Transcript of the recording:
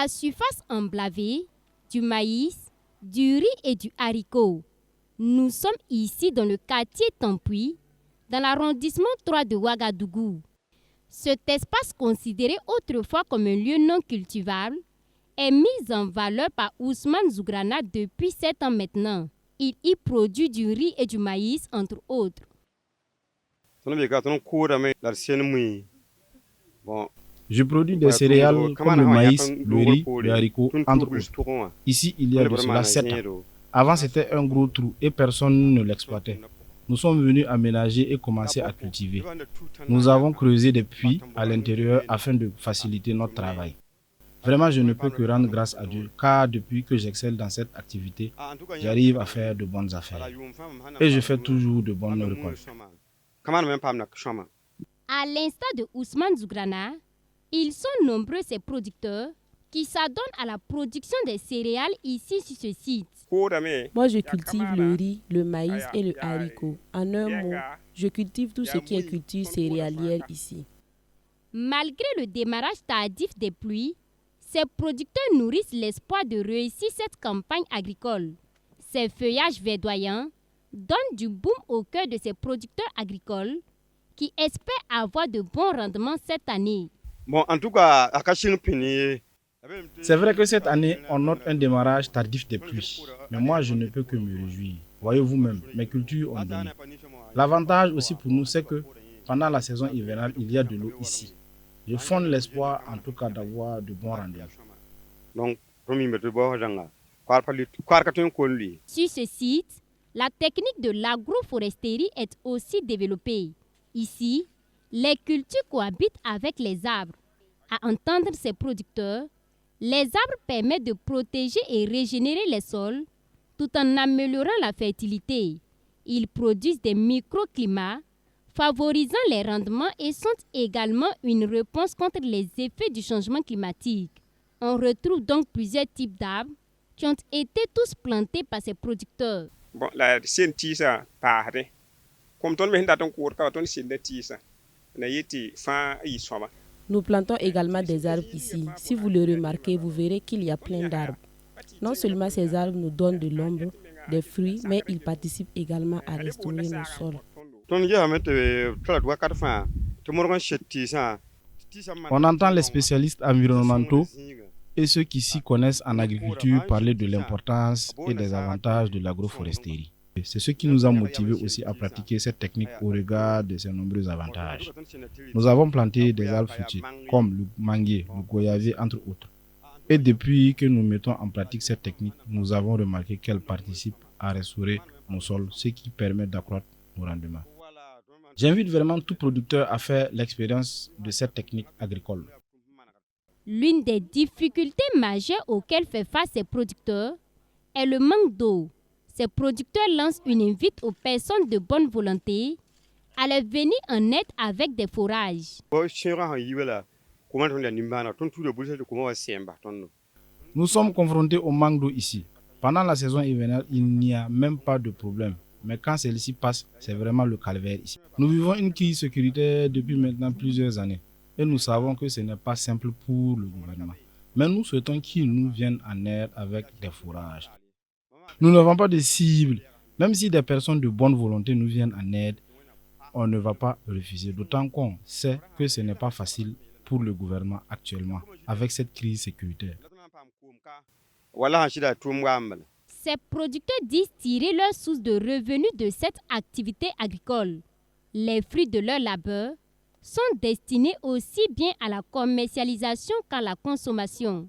la surface emblavée, du maïs, du riz et du haricot. Nous sommes ici dans le quartier Tampuy, dans l'arrondissement 3 de Ouagadougou. Cet espace considéré autrefois comme un lieu non cultivable est mis en valeur par Ousmane Zougrana depuis 7 ans maintenant. Il y produit du riz et du maïs, entre autres. Je produis des céréales comme le maïs, le riz, le haricot, entre autres. Ici, il y a de cela 7 ans. Avant, c'était un gros trou et personne ne l'exploitait. Nous sommes venus aménager et commencer à cultiver. Nous avons creusé des puits à l'intérieur afin de faciliter notre travail. Vraiment, je ne peux que rendre grâce à Dieu, car depuis que j'excelle dans cette activité, j'arrive à faire de bonnes affaires. Et je fais toujours de bonnes récoltes. À l'instar de Ousmane Zougrana, ils sont nombreux ces producteurs qui s'adonnent à la production des céréales ici sur ce site. Moi, je cultive le riz, le maïs et le haricot. En un mot, je cultive tout ce qui est culture céréalière ici. Malgré le démarrage tardif des pluies, ces producteurs nourrissent l'espoir de réussir cette campagne agricole. Ces feuillages verdoyants donnent du boom au cœur de ces producteurs agricoles qui espèrent avoir de bons rendements cette année. C'est vrai que cette année, on note un démarrage tardif des pluies. Mais moi, je ne peux que me réjouir. Voyez vous-même, mes cultures ont donné. L'avantage aussi pour nous, c'est que pendant la saison hivernale, il y a de l'eau ici. Je fonde l'espoir, en tout cas, d'avoir de bons rendements. Sur ce site, la technique de l'agroforesterie est aussi développée. Ici, les cultures cohabitent avec les arbres. À entendre ces producteurs, les arbres permettent de protéger et régénérer les sols tout en améliorant la fertilité. Ils produisent des microclimats favorisant les rendements et sont également une réponse contre les effets du changement climatique. On retrouve donc plusieurs types d'arbres qui ont été tous plantés par ces producteurs. Nous plantons également des arbres ici. Si vous le remarquez, vous verrez qu'il y a plein d'arbres. Non seulement ces arbres nous donnent de l'ombre, des fruits, mais ils participent également à restaurer nos sols. On entend les spécialistes environnementaux et ceux qui s'y connaissent en agriculture parler de l'importance et des avantages de l'agroforesterie. C'est ce qui nous a motivés aussi à pratiquer cette technique au regard de ses nombreux avantages. Nous avons planté des arbres fruitiers comme le manguier, le goyavier, entre autres. Et depuis que nous mettons en pratique cette technique, nous avons remarqué qu'elle participe à restaurer nos sols, ce qui permet d'accroître nos rendements. J'invite vraiment tout producteur à faire l'expérience de cette technique agricole. L'une des difficultés majeures auxquelles font face ces producteurs est le manque d'eau. Ces producteurs lancent une invite aux personnes de bonne volonté à leur venir en aide avec des forages. Nous sommes confrontés au manque d'eau ici. Pendant la saison hivernale, il n'y a même pas de problème. Mais quand celle-ci passe, c'est vraiment le calvaire ici. Nous vivons une crise sécuritaire depuis maintenant plusieurs années. Et nous savons que ce n'est pas simple pour le gouvernement. Mais nous souhaitons qu'il nous vienne en aide avec des forages. Nous n'avons pas de cible. Même si des personnes de bonne volonté nous viennent en aide, on ne va pas refuser. D'autant qu'on sait que ce n'est pas facile pour le gouvernement actuellement avec cette crise sécuritaire. Ces producteurs disent tirer leur source de revenus de cette activité agricole. Les fruits de leur labeur sont destinés aussi bien à la commercialisation qu'à la consommation.